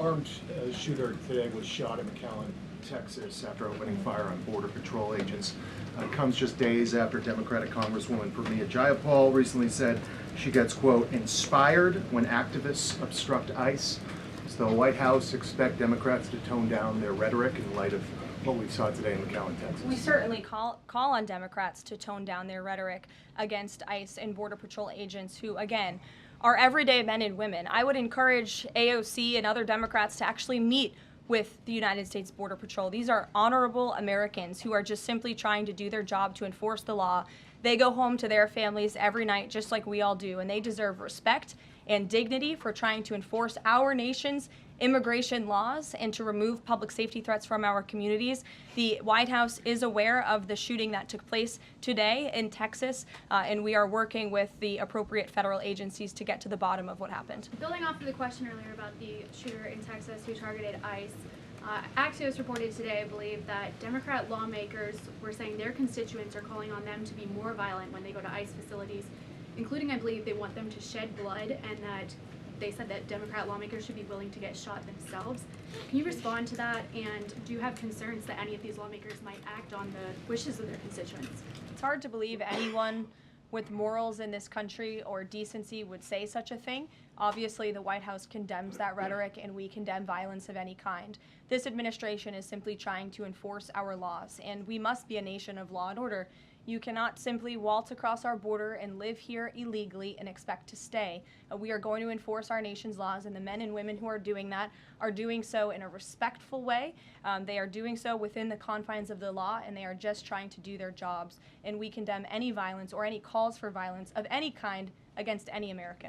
armed shooter today was shot in McAllen, Texas, after opening fire on Border Patrol agents. Comes just days after Democratic Congresswoman Pramila Jayapal recently said she gets, quote, inspired when activists obstruct ICE. Does the White House expect Democrats to tone down their rhetoric in light of what we saw today in McAllen, Texas? We certainly call on Democrats to tone down their rhetoric against ICE and Border Patrol agents who, again, are everyday men and women. I would encourage AOC and other Democrats to actually meet with the United States Border Patrol. These are honorable Americans who are just simply trying to do their job to enforce the law. They go home to their families every night just like we all do, and they deserve respect and dignity for trying to enforce our nation's immigration laws and to remove public safety threats from our communities. The White House is aware of the shooting that took place today in Texas, and we are working with the appropriate federal agencies to get to the bottom of what happened. Building off of the question earlier about the shooter in Texas who targeted ICE, Axios reported today, I believe, that Democrat lawmakers were saying their constituents are calling on them to be more violent when they go to ICE facilities, including, I believe, they want them to shed blood, and that they said that Democrat lawmakers should be willing to get shot themselves. Can you respond to that, and do you have concerns that any of these lawmakers might act on the wishes of their constituents? It's hard to believe anyone with morals in this country or decency would say such a thing. Obviously, the White House condemns that rhetoric, and we condemn violence of any kind. This administration is simply trying to enforce our laws, and we must be a nation of law and order. You cannot simply waltz across our border and live here illegally and expect to stay. We are going to enforce our nation's laws, and the men and women who are doing that are doing so in a respectful way. They are doing so within the confines of the law, and they are just trying to do their jobs. And we condemn any violence or any calls for violence of any kind against any American.